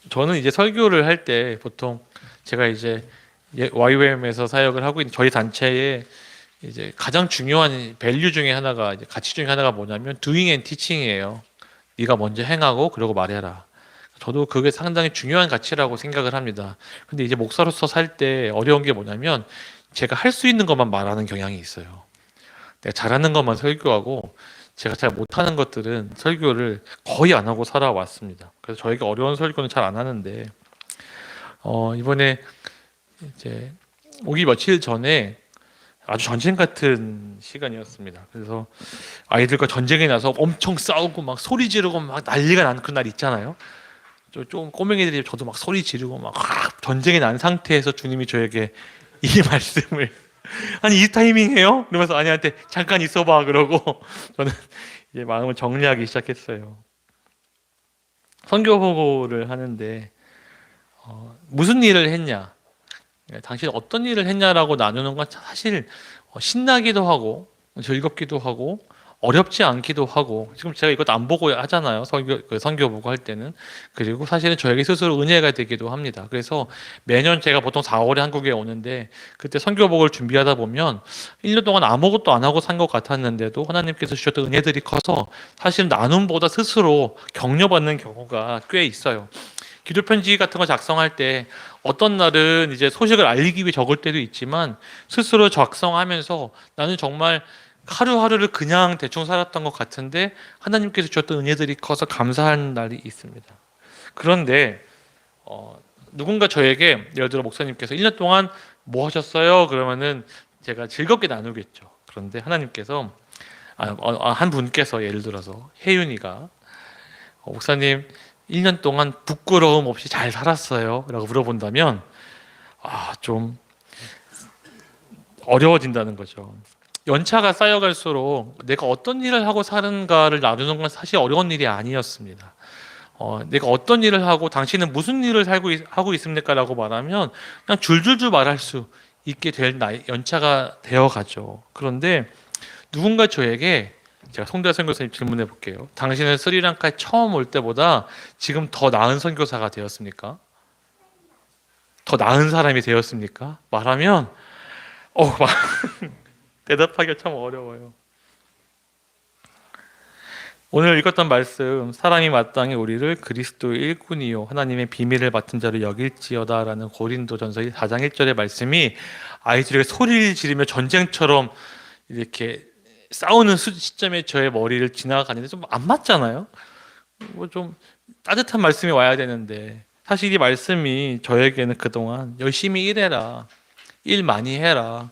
저는 이제 설교를 할 때 보통 제가 이제 YWM에서 사역을 하고 있는 저희 단체의 이제 가장 중요한 밸류 중에 하나가 이제 가치 중에 하나가 뭐냐면 doing and teaching이에요. 네가 먼저 행하고 그러고 말해라. 저도 그게 상당히 중요한 가치라고 생각을 합니다. 근데 이제 목사로서 살 때 어려운 게 뭐냐면 제가 할 수 있는 것만 말하는 경향이 있어요. 내가 잘하는 것만 설교하고 제가 잘 못하는 것들은 설교를 거의 안 하고 살아왔습니다. 그래서 저에게 어려운 설교는 잘 안 하는데 이번에 이제 오기 며칠 전에 아주 전쟁 같은 시간이었습니다. 그래서 아이들과 전쟁에 나서 엄청 싸우고 막 소리 지르고 막 난리가 나는 그날 있잖아요. 좀 꼬맹이들이 저도 막 소리 지르고 막 전쟁이 난 상태에서 주님이 저에게 이 말씀을 아니 이 타이밍이에요? 그러면서 아니한테 잠깐 있어봐 그러고 저는 이제 마음을 정리하기 시작했어요. 선교 보고를 하는데 무슨 일을 했냐? 당신 어떤 일을 했냐라고 나누는 건 사실 신나기도 하고 즐겁기도 하고 어렵지 않기도 하고 지금 제가 이것도 안 보고 하잖아요. 선교 보고 할 때는. 그리고 사실은 저에게 스스로 은혜가 되기도 합니다. 그래서 매년 제가 보통 4월에 한국에 오는데 그때 선교복을 준비하다 보면 1년 동안 아무것도 안 하고 산 것 같았는데도 하나님께서 주셨던 은혜들이 커서 사실 나눔보다 스스로 격려받는 경우가 꽤 있어요. 기도 편지 같은 거 작성할 때 어떤 날은 이제 소식을 알리기 위해 적을 때도 있지만 스스로 작성하면서 나는 정말 하루하루를 그냥 대충 살았던 것 같은데 하나님께서 주셨던 은혜들이 커서 감사한 날이 있습니다. 그런데 누군가 저에게 예를 들어 목사님께서 1년 동안 뭐 하셨어요? 그러면은 제가 즐겁게 나누겠죠. 그런데 하나님께서 한 분께서 예를 들어서 혜윤이가 목사님 1년 동안 부끄러움 없이 잘 살았어요? 라고 물어본다면 좀 어려워진다는 거죠. 연차가 쌓여갈수록 내가 어떤 일을 하고 사는가를 나누는 건 사실 어려운 일이 아니었습니다. 내가 어떤 일을 하고 당신은 무슨 일을 하고 있습니까? 라고 말하면 그냥 줄줄줄 말할 수 있게 될 연차가 되어가죠. 그런데 누군가 저에게 제가 송대하 선교사님 질문해 볼게요. 당신은 스리랑카에 처음 올 때보다 지금 더 나은 선교사가 되었습니까? 더 나은 사람이 되었습니까? 말하면 막 대답하기가 참 어려워요. 오늘 읽었던 말씀 사람이 마땅히 우리를 그리스도의 일꾼이요 하나님의 비밀을 맡은 자로 여길지어다라는 고린도전서 4장 1절의 말씀이 아이들에게 소리를 지르며 전쟁처럼 이렇게 싸우는 시점에 저의 머리를 지나가는데 좀 안 맞잖아요. 뭐 좀 따뜻한 말씀이 와야 되는데 사실 이 말씀이 저에게는 그동안 열심히 일해라, 일 많이 해라,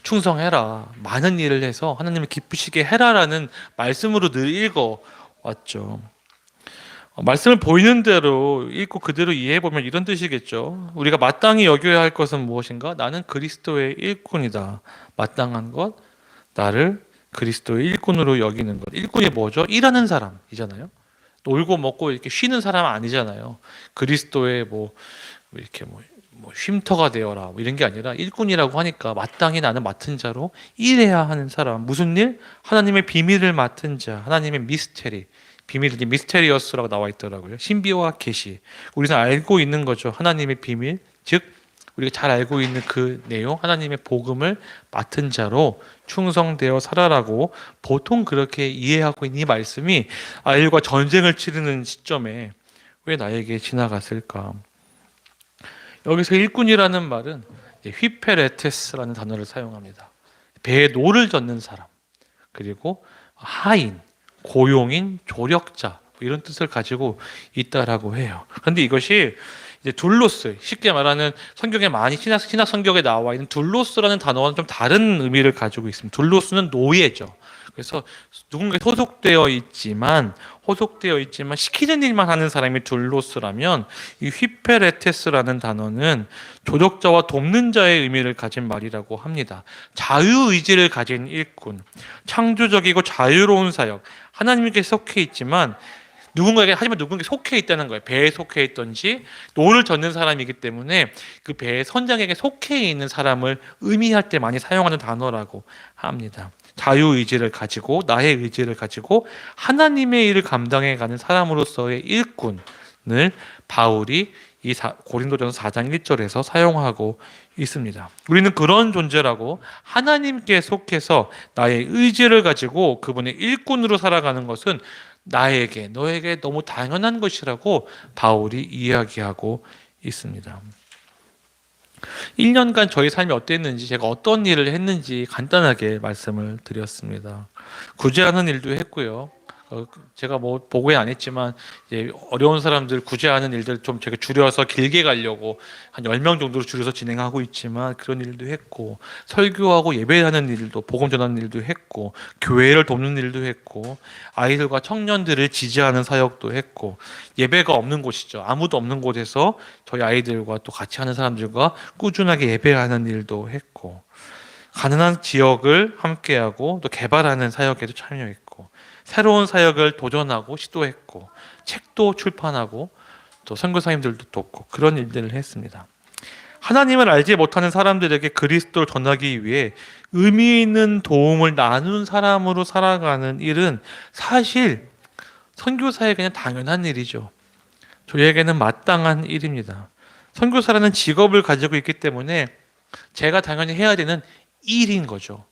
충성해라, 많은 일을 해서 하나님을 기쁘시게 해라라는 말씀으로 늘 읽어왔죠. 말씀을 보이는 대로 읽고 그대로 이해해보면 이런 뜻이겠죠. 우리가 마땅히 여겨야 할 것은 무엇인가? 나는 그리스도의 일꾼이다. 마땅한 것, 나를 그리스도의 일꾼으로 여기는 것. 일꾼이 뭐죠? 일하는 사람이잖아요. 놀고 먹고 이렇게 쉬는 사람 아니잖아요. 그리스도의 이렇게 쉼터가 되어라 이런 게 아니라 일꾼이라고 하니까 마땅히 나는 맡은 자로 일해야 하는 사람. 무슨 일? 하나님의 비밀을 맡은 자. 하나님의 미스테리. 비밀이 미스테리어스라고 나와 있더라고요. 신비와 계시. 우리는 알고 있는 거죠. 하나님의 비밀. 즉 우리가 잘 알고 있는 그 내용, 하나님의 복음을 맡은 자로 충성되어 살아라고 보통 그렇게 이해하고 있는 이 말씀이 아이들과 전쟁을 치르는 시점에 왜 나에게 지나갔을까? 여기서 일꾼이라는 말은 휘페레테스라는 단어를 사용합니다. 배에 노를 젓는 사람, 그리고 하인, 고용인, 조력자 이런 뜻을 가지고 있다라고 해요. 그런데 이것이 이제 둘로스, 쉽게 말하는 성경에 많이 신학 성경에 나와 있는 둘로스라는 단어와는 좀 다른 의미를 가지고 있습니다. 둘로스는 노예죠. 그래서 누군가에 소속되어 있지만 시키는 일만 하는 사람이 둘로스라면 이 휘페레테스라는 단어는 조력자와 돕는 자의 의미를 가진 말이라고 합니다. 자유의지를 가진 일꾼, 창조적이고 자유로운 사역, 하나님께 속해 있지만 하지만 누군가에게 속해 있다는 거예요. 배에 속해 있던지 노를 젓는 사람이기 때문에 그 배의 선장에게 속해 있는 사람을 의미할 때 많이 사용하는 단어라고 합니다. 자유의지를 가지고 나의 의지를 가지고 하나님의 일을 감당해가는 사람으로서의 일꾼, 바울이 이 고린도전서 4장 1절에서 사용하고 있습니다. 우리는 그런 존재라고, 하나님께 속해서 나의 의지를 가지고 그분의 일꾼으로 살아가는 것은 나에게, 너에게 너무 당연한 것이라고 바울이 이야기하고 있습니다. 1년간 저희 삶이 어땠는지, 제가 어떤 일을 했는지 간단하게 말씀을 드렸습니다. 구제하는 일도 했고요. 제가 뭐 보고에 안 했지만 이제 어려운 사람들 구제하는 일들 좀 제가 줄여서 길게 가려고 한 10명 정도로 줄여서 진행하고 있지만 그런 일도 했고, 설교하고 예배하는 일도, 복음 전하는 일도 했고, 교회를 돕는 일도 했고, 아이들과 청년들을 지지하는 사역도 했고, 예배가 없는 곳이죠. 아무도 없는 곳에서 저희 아이들과 또 같이 하는 사람들과 꾸준하게 예배하는 일도 했고, 가난한 지역을 함께하고 또 개발하는 사역에도 참여했고, 새로운 사역을 도전하고 시도했고, 책도 출판하고 또 선교사님들도 돕고, 그런 일들을 했습니다. 하나님을 알지 못하는 사람들에게 그리스도를 전하기 위해 의미 있는 도움을 나눈 사람으로 살아가는 일은 사실 선교사에 그냥 당연한 일이죠. 저희에게는 마땅한 일입니다. 선교사라는 직업을 가지고 있기 때문에 제가 당연히 해야 되는 일인 거죠.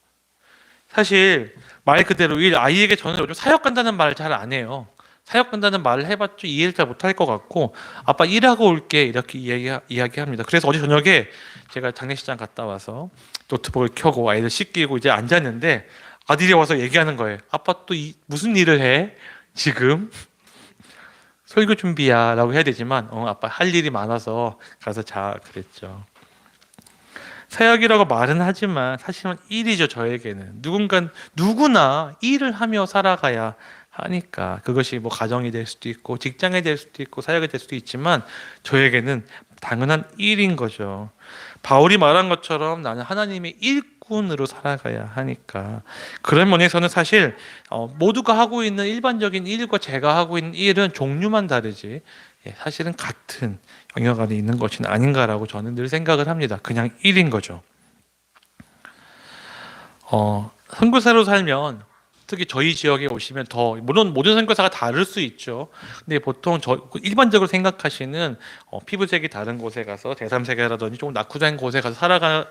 사실 말 그대로 일, 아이에게 저는 요즘 사역 간다는 말을 잘 안 해요. 사역 간다는 말을 해봤자 이해를 잘 못할 것 같고, 아빠 일하고 올게 이렇게 이야기합니다. 그래서 어제 저녁에 제가 장례식장 갔다 와서 노트북을 켜고 아이들 씻기고 이제 앉았는데 아들이 와서 얘기하는 거예요. 아빠 또 무슨 일을 해? 지금? 설교 준비야 라고 해야 되지만 아빠 할 일이 많아서 가서 자 그랬죠. 사역이라고 말은 하지만 사실은 일이죠. 저에게는 누구나 일을 하며 살아가야 하니까, 그것이 뭐 가정이 될 수도 있고 직장이 될 수도 있고 사역이 될 수도 있지만 저에게는 당연한 일인 거죠. 바울이 말한 것처럼 나는 하나님의 일꾼으로 살아가야 하니까, 그런 면에서는 사실 모두가 하고 있는 일반적인 일과 제가 하고 있는 일은 종류만 다르지 사실은 같은 영역 안에 있는 것이 아닌가라고 저는 늘 생각을 합니다. 그냥 일인 거죠. 선교사로 살면, 특히 저희 지역에 오시면 물론 모든 선교사가 다를 수 있죠. 근데 보통 일반적으로 생각하시는 피부색이 다른 곳에 가서 제3세계라든지 조금 낙후된 곳에 가서 살아가는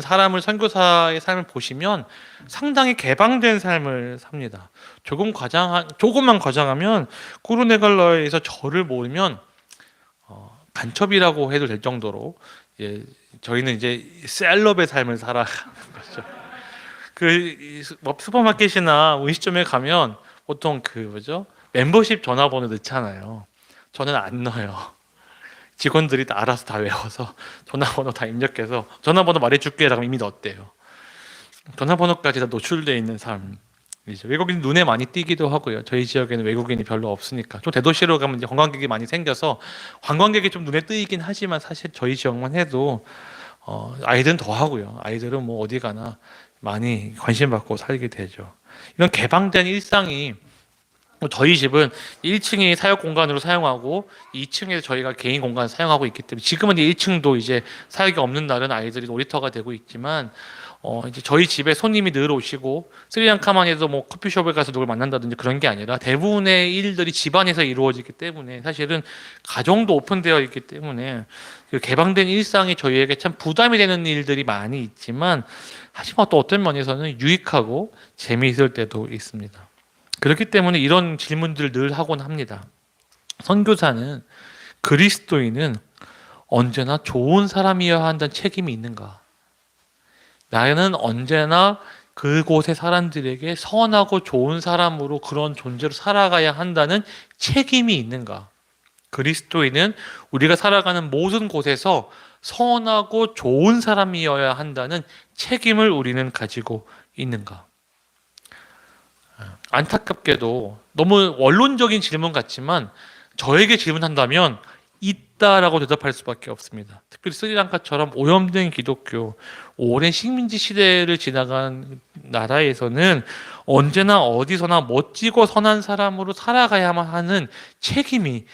사람을, 선교사의 삶을 보시면 상당히 개방된 삶을 삽니다. 조금만 과장하면 꾸르네갈라에서 저를 모르면 간첩이라고 해도 될 정도로, 저희는 이제 셀럽의 삶을 살아가는 거죠. 뭐 슈퍼마켓이나 음식점에 가면 보통 멤버십 전화번호 넣잖아요. 저는 안 넣어요. 직원들이 알아서 다 외워서 전화번호 다 입력해서 전화번호 말해줄게 라고 이미 넣었대요. 전화번호까지 다 노출되어 있는 삶이죠. 외국인 눈에 많이 띄기도 하고요. 저희 지역에는 외국인이 별로 없으니까. 좀 대도시로 가면 이제 관광객이 많이 생겨서 관광객이 좀 눈에 띄긴 하지만 사실 저희 지역만 해도 아이들은 더 하고요. 아이들은 뭐 어디 가나 많이 관심 받고 살게 되죠. 이런 개방된 일상이, 저희 집은 1층이 사역 공간으로 사용하고 2층에 저희가 개인 공간을 사용하고 있기 때문에, 지금은 1층도 이제 사역이 없는 날은 아이들이 놀이터가 되고 있지만, 이제 저희 집에 손님이 늘 오시고 스리랑카만 해도 뭐 커피숍에 가서 누굴 만난다든지 그런 게 아니라 대부분의 일들이 집안에서 이루어지기 때문에, 사실은 가정도 오픈되어 있기 때문에 그 개방된 일상이 저희에게 참 부담이 되는 일들이 많이 있지만, 하지만 또 어떤 면에서는 유익하고 재미있을 때도 있습니다. 그렇기 때문에 이런 질문들을 늘 하곤 합니다. 선교사는, 그리스도인은 언제나 좋은 사람이어야 한다는 책임이 있는가? 나는 언제나 그곳의 사람들에게 선하고 좋은 사람으로, 그런 존재로 살아가야 한다는 책임이 있는가? 그리스도인은 우리가 살아가는 모든 곳에서 선하고 좋은 사람이어야 한다는 책임을 우리는 가지고 있는가? 안타깝게도 너무 원론적인 질문 같지만 저에게 질문한다면 있다라고 대답할 수밖에 없습니다. 특별히 스리랑카처럼 오염된 기독교, 오랜 식민지 시대를 지나간 나라에서는 언제나 어디서나 멋지고 선한 사람으로 살아가야만 하는 책임이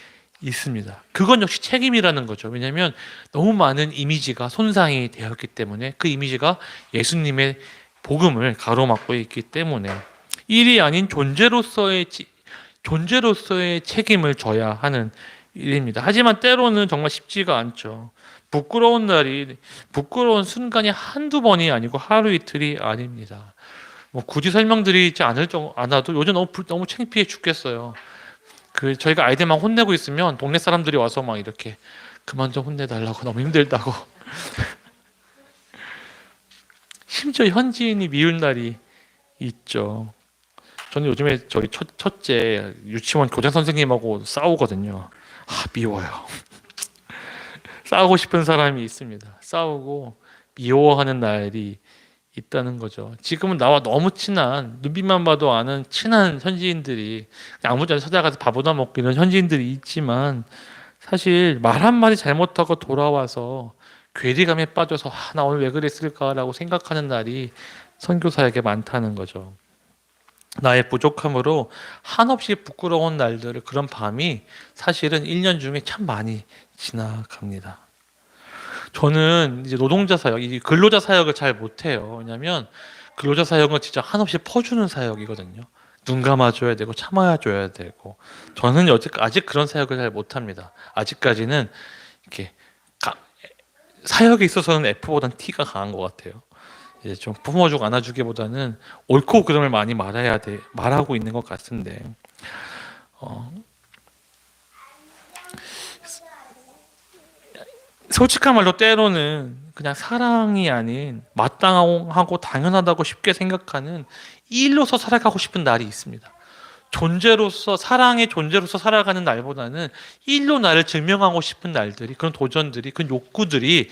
있습니다. 그건 역시 책임이라는 거죠. 왜냐하면 너무 많은 이미지가 손상이 되었기 때문에, 그 이미지가 예수님의 복음을 가로막고 있기 때문에 일이 아닌 존재로서의 책임을 져야 하는 일입니다. 하지만 때로는 정말 쉽지가 않죠. 부끄러운 순간이 한두 번이 아니고 하루 이틀이 아닙니다. 뭐 굳이 설명드리지 않아도 요즘 너무 창피해 죽겠어요. 저희가 아이들 막 혼내고 있으면 동네 사람들이 와서 막 이렇게 그만 좀 혼내달라고, 너무 힘들다고. 심지어 현지인이 미운 날이 있죠. 저는 요즘에 저희 첫째 유치원 교장 선생님하고 싸우거든요. 미워요. 싸우고 싶은 사람이 있습니다. 싸우고 미워하는 날이 있다는 거죠. 지금은 나와 너무 친한, 눈빛만 봐도 아는 친한 현지인들이 아무 데 찾아가서 밥이나 먹고 이런 현지인들이 있지만, 사실 말 한마디 잘못하고 돌아와서 괴리감에 빠져서 나 오늘 왜 그랬을까라고 생각하는 날이 선교사에게 많다는 거죠. 나의 부족함으로 한없이 부끄러운 날들을, 그런 밤이 사실은 1년 중에 참 많이 지나갑니다. 저는 이제 노동자 사역, 이 근로자 사역을 잘 못해요. 왜냐하면 근로자 사역은 진짜 한없이 퍼주는 사역이거든요. 눈 감아줘야 되고 참아줘야 되고. 저는 아직 그런 사역을 잘 못합니다. 아직까지는 이렇게 사역에 있어서는 F보다는 T가 강한 것 같아요. 이제 좀 품어주고 안아주기보다는 옳고 그름을 많이 말하고 있는 것 같은데, 솔직한 말로 때로는 그냥 사랑이 아닌 마땅하고 당연하다고 쉽게 생각하는 일로서 살아가고 싶은 날이 있습니다. 사랑의 존재로서 살아가는 날보다는 일로 나를 증명하고 싶은 날들이, 그런 도전들이, 그런 욕구들이,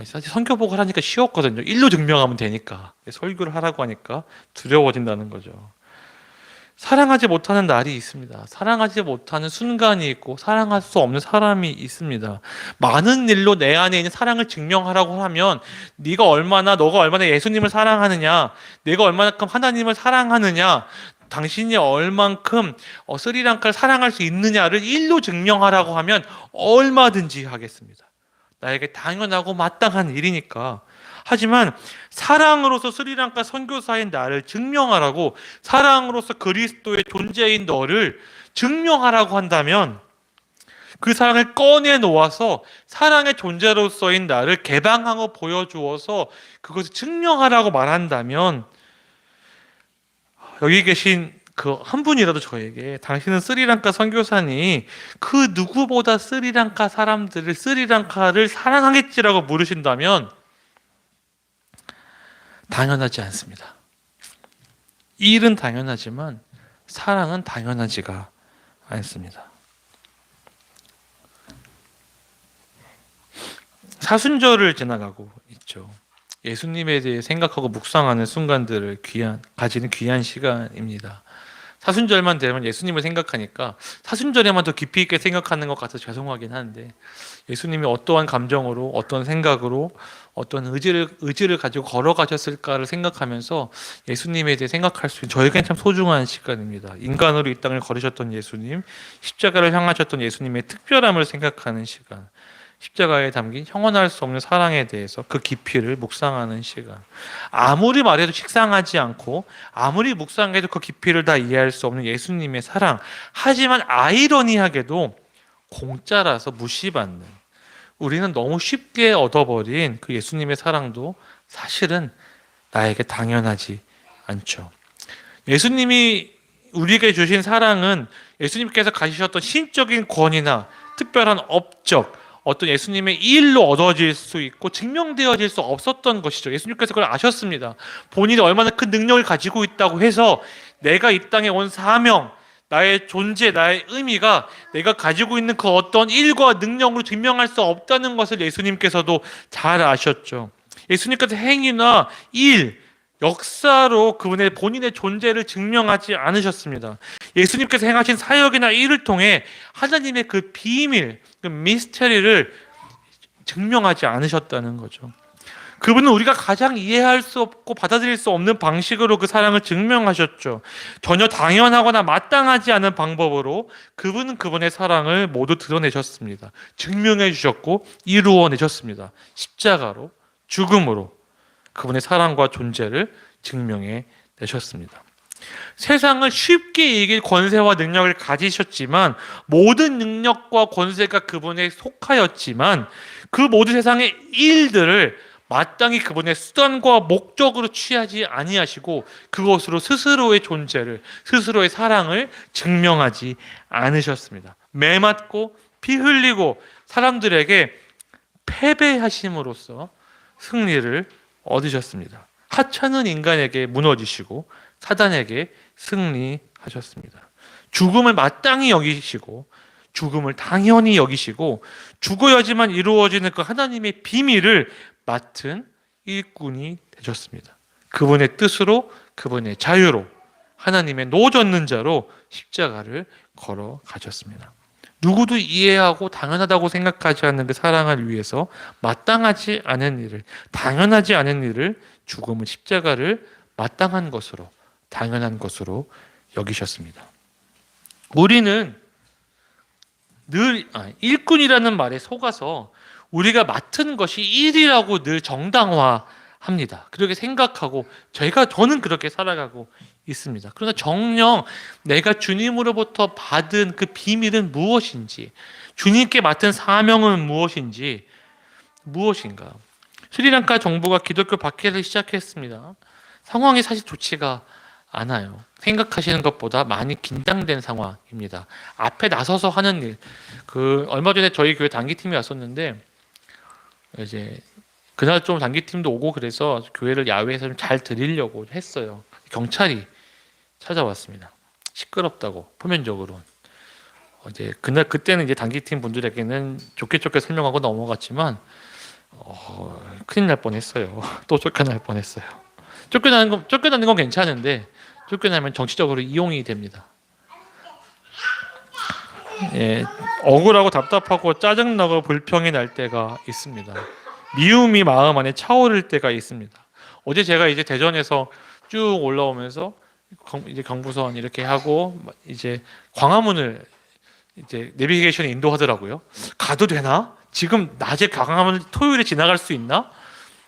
사실 선교복을 하니까 쉬웠거든요. 일로 증명하면 되니까. 설교를 하라고 하니까 두려워진다는 거죠. 사랑하지 못하는 날이 있습니다. 사랑하지 못하는 순간이 있고 사랑할 수 없는 사람이 있습니다. 많은 일로 내 안에 있는 사랑을 증명하라고 하면 너가 얼마나 예수님을 사랑하느냐, 내가 얼마만큼 하나님을 사랑하느냐, 당신이 얼만큼 스리랑카를 사랑할 수 있느냐를 일로 증명하라고 하면 얼마든지 하겠습니다. 나에게 당연하고 마땅한 일이니까. 하지만 사랑으로서 스리랑카 선교사인 나를 증명하라고, 사랑으로서 그리스도의 존재인 너를 증명하라고 한다면, 그 사랑을 꺼내 놓아서 사랑의 존재로서인 나를 개방하고 보여주어서 그것을 증명하라고 말한다면, 여기 계신 그 한 분이라도 저에게 당신은 스리랑카 선교사니 그 누구보다 스리랑카를 사랑하겠지라고 물으신다면, 당연하지 않습니다. 일은 당연하지만 사랑은 당연하지가 않습니다. 사순절을 지나가고 있죠. 예수님에 대해 생각하고 묵상하는 순간들을 가지는 귀한 시간입니다. 사순절만 되면 예수님을 생각하니까 사순절에만 더 깊이 있게 생각하는 것 같아서 죄송하긴 한데, 예수님이 어떠한 감정으로, 어떤 생각으로, 어떤 의지를 가지고 걸어가셨을까를 생각하면서 예수님에 대해 생각할 수 있는, 저에겐 참 소중한 시간입니다. 인간으로 이 땅을 걸으셨던 예수님, 십자가를 향하셨던 예수님의 특별함을 생각하는 시간, 십자가에 담긴 형언할 수 없는 사랑에 대해서 그 깊이를 묵상하는 시간. 아무리 말해도 식상하지 않고 아무리 묵상해도 그 깊이를 다 이해할 수 없는 예수님의 사랑, 하지만 아이러니하게도 공짜라서 무시받는, 우리는 너무 쉽게 얻어버린 그 예수님의 사랑도 사실은 나에게 당연하지 않죠. 예수님이 우리에게 주신 사랑은 예수님께서 가지셨던 신적인 권위나 특별한 업적, 어떤 예수님의 일로 얻어질 수 있고 증명되어질 수 없었던 것이죠. 예수님께서 그걸 아셨습니다. 본인이 얼마나 큰 능력을 가지고 있다고 해서 내가 이 땅에 온 사명, 나의 존재, 나의 의미가 내가 가지고 있는 그 어떤 일과 능력으로 증명할 수 없다는 것을 예수님께서도 잘 아셨죠. 예수님께서 행위나 일, 역사로 본인의 존재를 증명하지 않으셨습니다. 예수님께서 행하신 사역이나 일을 통해 하나님의 그 비밀, 그 미스터리를 증명하지 않으셨다는 거죠. 그분은 우리가 가장 이해할 수 없고 받아들일 수 없는 방식으로 그 사랑을 증명하셨죠. 전혀 당연하거나 마땅하지 않은 방법으로 그분은 그분의 사랑을 모두 드러내셨습니다. 증명해 주셨고 이루어내셨습니다. 십자가로, 죽음으로 그분의 사랑과 존재를 증명해 내셨습니다. 세상을 쉽게 이길 권세와 능력을 가지셨지만 모든 능력과 권세가 그분에 속하였지만 그 모든 세상의 일들을 마땅히 그분의 수단과 목적으로 취하지 아니하시고 그것으로 스스로의 존재를 스스로의 사랑을 증명하지 않으셨습니다. 매 맞고 피 흘리고 사람들에게 패배하심으로써 승리를 얻으셨습니다. 하찮은 인간에게 무너지시고 사단에게 승리하셨습니다. 죽음을 마땅히 여기시고 죽음을 당연히 여기시고 죽어야지만 이루어지는 그 하나님의 비밀을 맡은 일꾼이 되셨습니다. 그분의 뜻으로 그분의 자유로 하나님의 노젓는 자로 십자가를 걸어가셨습니다. 누구도 이해하고 당연하다고 생각하지 않는 그 사랑을 위해서 마땅하지 않은 일을, 당연하지 않은 일을 죽음은 십자가를 마땅한 것으로, 당연한 것으로 여기셨습니다. 우리는 늘 일꾼이라는 말에 속아서 우리가 맡은 것이 일이라고 늘 정당화합니다. 그렇게 생각하고 저는 그렇게 살아가고 있습니다. 그러나 정녕 내가 주님으로부터 받은 그 비밀은 무엇인지, 주님께 맡은 사명은 무엇인가? 스리랑카 정부가 기독교 박해를 시작했습니다. 상황이 사실 좋지가 않아요. 생각하시는 것보다 많이 긴장된 상황입니다. 앞에 나서서 하는 일, 얼마 전에 저희 교회 단기팀이 왔었는데 이제 그날 좀 단기팀도 오고 그래서 교회를 야외에서 좀 잘 드리려고 했어요. 경찰이 찾아왔습니다. 시끄럽다고 표면적으로. 이제 그때는 이제 단기팀 분들에게는 좋게 설명하고 넘어갔지만 큰일 날 뻔했어요. 또 쫓겨날 뻔했어요. 쫓겨나는 건 괜찮은데 쫓겨나면 정치적으로 이용이 됩니다. 예, 억울하고 답답하고 짜증나고 불평이 날 때가 있습니다. 미움이 마음 안에 차오를 때가 있습니다. 어제 제가 이제 대전에서 쭉 올라오면서 이제 경부선 이렇게 하고 이제 광화문을 이제 내비게이션에 인도하더라고요. 가도 되나? 지금 낮에 광화문 토요일에 지나갈 수 있나?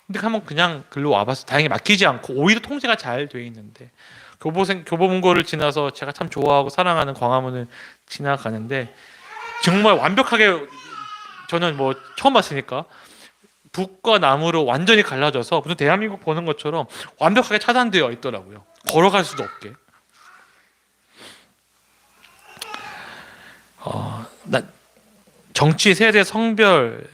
근데 한번 그냥 글로 와봤어. 다행히 막히지 않고 오히려 통제가 잘 돼 있는데 교보문고를 지나서 제가 참 좋아하고 사랑하는 광화문을 지나가는데 정말 완벽하게 저는 뭐 처음 봤으니까 북과 남으로 완전히 갈라져서 무슨 대한민국 보는 것처럼 완벽하게 차단되어 있더라고요. 걸어갈 수도 없게. 정치, 세대, 성별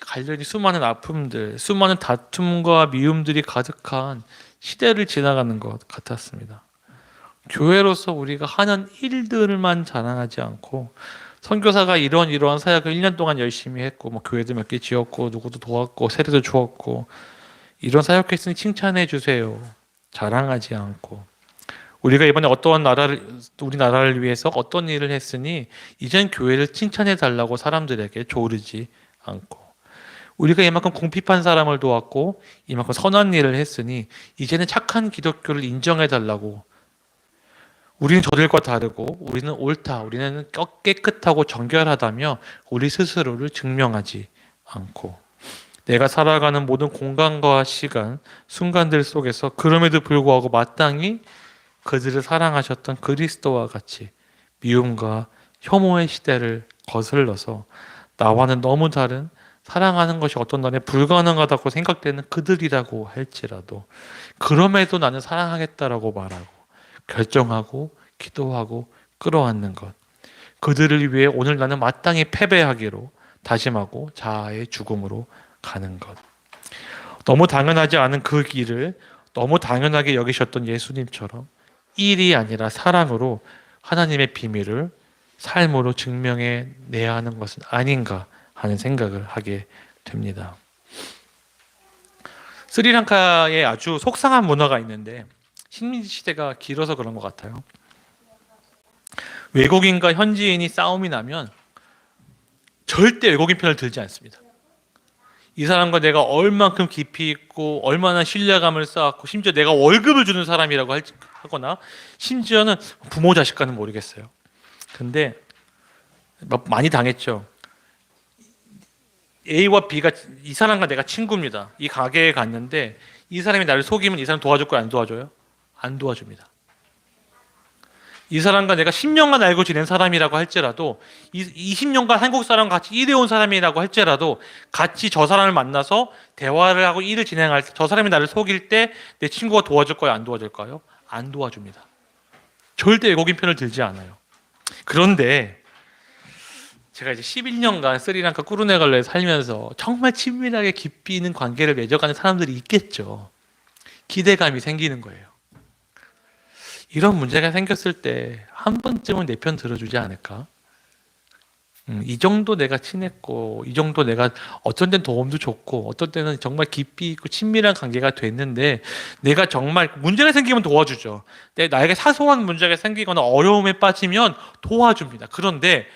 관련이 수많은 아픔들, 수많은 다툼과 미움들이 가득한 시대를 지나가는 것 같았습니다. 교회로서 우리가 하는 일들만 자랑하지 않고 선교사가 이러한 사역을 1년 동안 열심히 했고 뭐 교회도 몇 개 지었고 누구도 도왔고 세례도 주었고 이런 사역했으니 칭찬해 주세요. 자랑하지 않고 우리가 이번에 우리 나라를 위해서 어떤 일을 했으니 이젠 교회를 칭찬해 달라고 사람들에게 조르지 않고 우리가 이만큼 궁핍한 사람을 도왔고 이만큼 선한 일을 했으니 이제는 착한 기독교를 인정해 달라고 우리는 저들과 다르고 우리는 옳다, 우리는 깨끗하고 정결하다며 우리 스스로를 증명하지 않고 내가 살아가는 모든 공간과 시간, 순간들 속에서 그럼에도 불구하고 마땅히 그들을 사랑하셨던 그리스도와 같이 미움과 혐오의 시대를 거슬러서 나와는 너무 다른 사랑하는 것이 어떤 날에 불가능하다고 생각되는 그들이라고 할지라도 그럼에도 나는 사랑하겠다라고 말하고 결정하고 기도하고 끌어안는 것 그들을 위해 오늘 나는 마땅히 패배하기로 다짐하고 자아의 죽음으로 가는 것 너무 당연하지 않은 그 길을 너무 당연하게 여기셨던 예수님처럼 일이 아니라 사랑으로 하나님의 비밀을 삶으로 증명해 내야 하는 것은 아닌가 하는 생각을 하게 됩니다. 스리랑카에 아주 속상한 문화가 있는데 식민 시대가 길어서 그런 것 같아요. 외국인과 현지인이 싸움이 나면 절대 외국인 편을 들지 않습니다. 이 사람과 내가 얼만큼 깊이 있고 얼마나 신뢰감을 쌓았고 심지어 내가 월급을 주는 사람이라고 하거나 심지어는 부모 자식과는 모르겠어요. 근데 많이 당했죠. A와 B가 이 사람과 내가 친구입니다. 이 가게에 갔는데 이 사람이 나를 속이면 이 사람 도와줄 거야 안 도와줘요? 안 도와줍니다. 이 사람과 내가 10년간 알고 지낸 사람이라고 할지라도 20년간 한국 사람과 같이 일해온 사람이라고 할지라도 같이 저 사람을 만나서 대화를 하고 일을 진행할 때 저 사람이 나를 속일 때 내 친구가 도와줄까요? 안 도와줄까요? 안 도와줍니다. 절대 외국인 편을 들지 않아요. 그런데 제가 이제 11년간 스리랑카 꾸르네갈라에 살면서 정말 친밀하게 깊이 있는 관계를 맺어가는 사람들이 있겠죠. 기대감이 생기는 거예요. 이런 문제가 생겼을 때 한 번쯤은 내 편 들어주지 않을까? 이 정도 내가 친했고, 이 정도 내가 어떤 때는 도움도 줬고, 어떤 때는 정말 깊이 있고 친밀한 관계가 됐는데, 내가 정말 문제가 생기면 도와주죠. 나에게 사소한 문제가 생기거나 어려움에 빠지면 도와줍니다. 그런데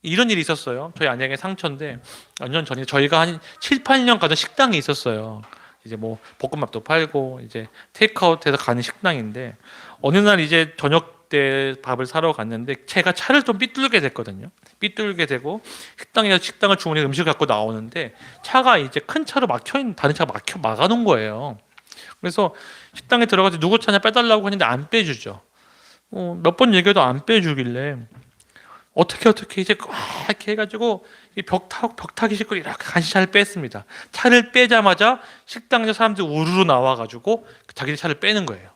이런 일이 있었어요. 저희 아내에게 상처인데, 몇 년 전에 저희가 한 7, 8년 가던 식당이 있었어요. 이제 뭐 볶음밥도 팔고 이제 테이크아웃해서 가는 식당인데, 어느 날 이제 저녁 때 밥을 사러 갔는데 제가 차를 좀 삐뚤게 됐거든요. 삐뚤게 되고 식당을 주문해서 음식을 갖고 나오는데 차가 이제 큰 차로 막혀있는 다른 차가 막아놓은 거예요. 그래서 식당에 들어가서 누구 차냐 빼달라고 했는데 안 빼주죠. 몇 번 얘기해도 안 빼주길래 어떻게 이제 이렇게 해가지고 벽 타기 싫고 이렇게 간신히 차를 뺐습니다. 차를 빼자마자 식당에서 사람들이 우르르 나와가지고 자기들 차를 빼는 거예요.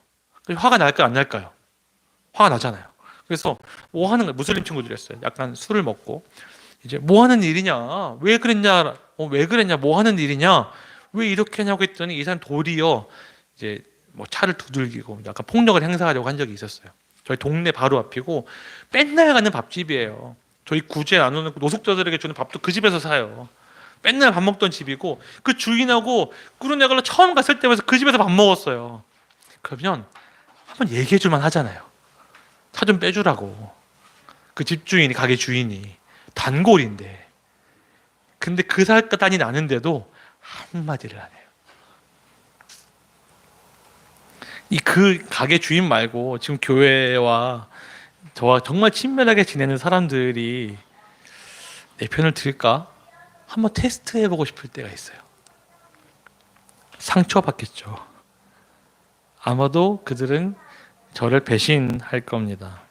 화가 날까요, 안 날까요? 화가 나잖아요. 그래서 뭐 하는 거예요? 무슬림 친구들이었어요. 약간 술을 먹고 이제 뭐 하는 일이냐? 왜 그랬냐? 왜 그랬냐? 뭐 하는 일이냐? 왜 이렇게 하냐고 했더니 이 사람 도리어 이제 뭐 차를 두들기고 약간 폭력을 행사하려고 한 적이 있었어요. 저희 동네 바로 앞이고 맨날 가는 밥집이에요. 저희 구제 나누는 노숙자들에게 주는 밥도 그 집에서 사요. 맨날 밥 먹던 집이고 그 주인하고 꾸르네갈라 처음 갔을 때부터 그 집에서 밥 먹었어요. 그러면 한번 얘기해 줄만 하잖아요. 차 좀 빼주라고. 그 집주인이, 가게 주인이 단골인데, 근데 그 사단이 나는데도 한마디를 안 해요. 그 가게 주인 말고 지금 교회와 저와 정말 친밀하게 지내는 사람들이 내 편을 들까? 한번 테스트해보고 싶을 때가 있어요. 상처받겠죠. 아마도 그들은 저를 배신할 겁니다.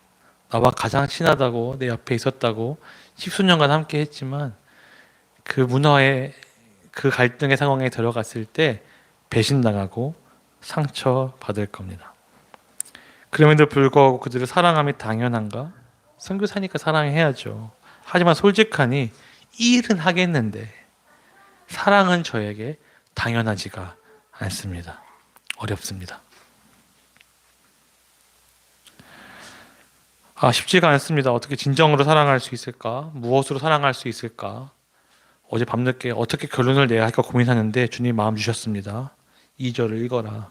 나와 가장 친하다고 내 옆에 있었다고 10수년간 함께 했지만 그 문화의 그 갈등의 상황에 들어갔을 때 배신당하고 상처받을 겁니다. 그럼에도 불구하고 그들을 사랑함이 당연한가? 선교사니까 사랑해야죠. 하지만 솔직하니 일은 하겠는데 사랑은 저에게 당연하지가 않습니다. 어렵습니다. 쉽지가 않습니다. 어떻게 진정으로 사랑할 수 있을까? 무엇으로 사랑할 수 있을까? 어제 밤늦게 어떻게 결론을 내야 할까 고민하는데 주님 마음 주셨습니다. 2절을 읽어라.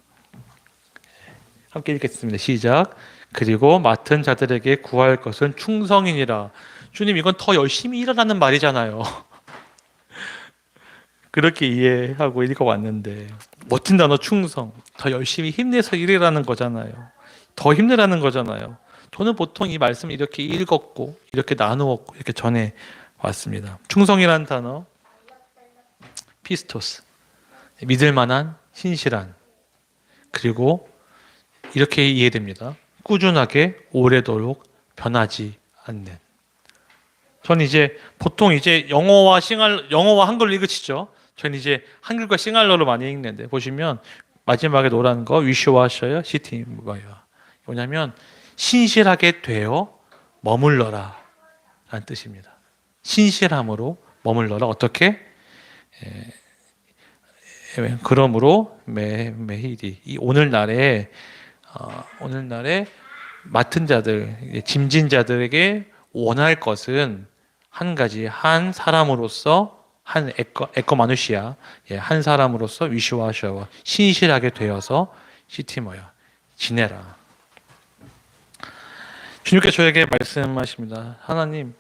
함께 읽겠습니다. 시작. 그리고 맡은 자들에게 구할 것은 충성이니라. 주님, 이건 더 열심히 일하라는 말이잖아요. 그렇게 이해하고 읽어왔는데 멋진 단어 충성. 더 열심히 힘내서 일하라는 거잖아요. 더 힘내라는 거잖아요. 저는 보통 이 말씀을 이렇게 읽었고 이렇게 나누었고 이렇게 전해 왔습니다. 충성이라는 단어, 피스토스, 믿을 만한, 신실한, 그리고 이렇게 이해됩니다. 꾸준하게 오래도록 변하지 않는. 저는 이제 보통 이제 영어와 한글로 읽으시죠. 저는 이제 한글과 싱할러로 많이 읽는데 보시면 마지막에 노란 거 위시와셔요, 시티뭐예요. 뭐냐면 신실하게 되어 머물러라 라는 뜻입니다. 신실함으로 머물러라. 어떻게? 그러므로 매일이 이 오늘날에 맡은 자들, 짐진 자들에게 원할 것은 한 가지, 한 사람으로서 한 에코마누시아, 한 사람으로서 위시와셔와 신실하게 되어서 시티머야 지내라. 주님께서 저에게 말씀하십니다. 하나님,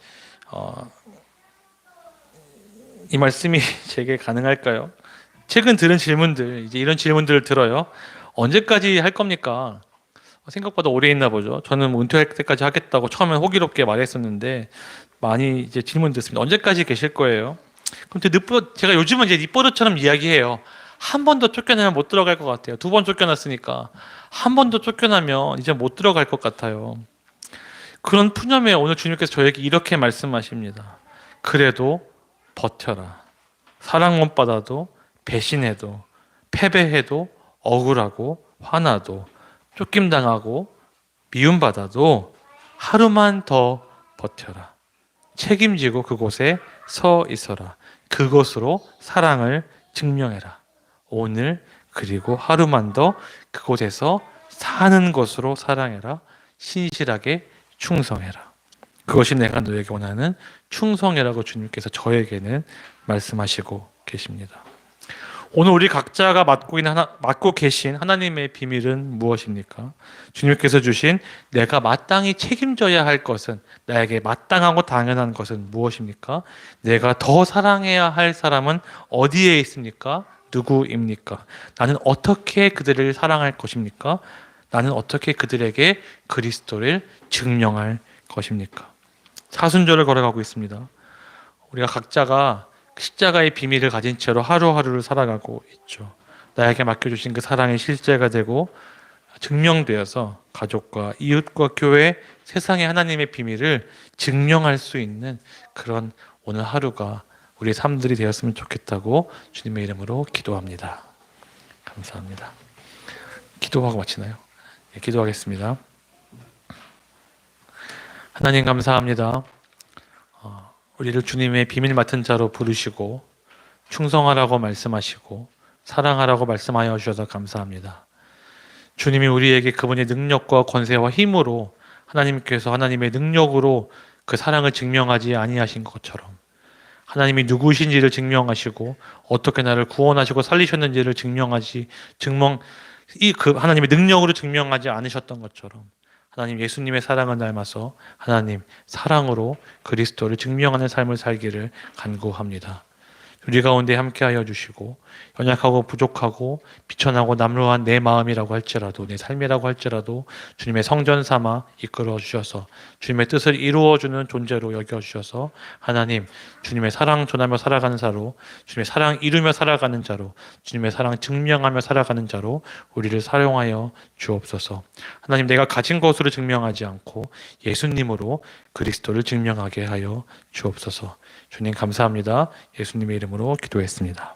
이 말씀이 제게 가능할까요? 최근 들은 질문들, 이제 이런 질문들을 들어요. 언제까지 할 겁니까? 생각보다 오래 있나 보죠. 저는 은퇴할 때까지 하겠다고 처음에 호기롭게 말했었는데 많이 이제 질문 듣습니다. 언제까지 계실 거예요? 그럼 제가 요즘은 이제 입버릇처럼 이야기해요. 한 번 더 쫓겨나면 못 들어갈 것 같아요. 2번 쫓겨났으니까 한 번 더 쫓겨나면 이제 못 들어갈 것 같아요. 그런 푸념에 오늘 주님께서 저에게 이렇게 말씀하십니다. 그래도 버텨라. 사랑 못 받아도, 배신해도, 패배해도, 억울하고 화나도, 쫓김당하고 미움받아도 하루만 더 버텨라. 책임지고 그곳에 서 있어라. 그것으로 사랑을 증명해라. 오늘 그리고 하루만 더 그곳에서 사는 것으로 사랑해라. 신실하게 충성해라. 그것이 내가 너에게 원하는 충성이라고 주님께서 저에게는 말씀하시고 계십니다. 오늘 우리 각자가 맡고 계신 하나님의 비밀은 무엇입니까? 주님께서 주신 내가 마땅히 책임져야 할 것은, 나에게 마땅하고 당연한 것은 무엇입니까? 내가 더 사랑해야 할 사람은 어디에 있습니까? 누구입니까? 나는 어떻게 그들을 사랑할 것입니까? 나는 어떻게 그들에게 그리스도를 증명할 것입니까? 사순절을 걸어가고 있습니다. 우리가 각자가 십자가의 비밀을 가진 채로 하루하루를 살아가고 있죠. 나에게 맡겨주신 그 사랑의 실제가 되고 증명되어서 가족과 이웃과 교회, 세상의 하나님의 비밀을 증명할 수 있는 그런 오늘 하루가 우리의 삶들이 되었으면 좋겠다고 주님의 이름으로 기도합니다. 감사합니다. 기도하고 마치나요? 네, 기도하겠습니다. 하나님 감사합니다. 우리를 주님의 비밀 맡은 자로 부르시고 충성하라고 말씀하시고 사랑하라고 말씀하여 주셔서 감사합니다. 주님이 우리에게 그분의 능력과 권세와 힘으로 하나님께서 하나님의 능력으로 그 사랑을 증명하지 아니하신 것처럼 하나님이 누구신지를 증명하시고 어떻게 나를 구원하시고 살리셨는지를 그 하나님의 능력으로 증명하지 않으셨던 것처럼 하나님 예수님의 사랑을 닮아서 하나님 사랑으로 그리스도를 증명하는 삶을 살기를 간구합니다. 우리 가운데 함께하여 주시고 연약하고 부족하고 비천하고 남루한 내 마음이라고 할지라도 내 삶이라고 할지라도 주님의 성전 삼아 이끌어 주셔서 주님의 뜻을 이루어주는 존재로 여겨주셔서 하나님 주님의 사랑 전하며 살아가는 자로 주님의 사랑 이루며 살아가는 자로 주님의 사랑 증명하며 살아가는 자로 우리를 사용하여 주옵소서. 하나님 내가 가진 것으로 증명하지 않고 예수님으로 그리스도를 증명하게 하여 주옵소서. 주님 감사합니다. 예수님의 이름으로 기도했습니다.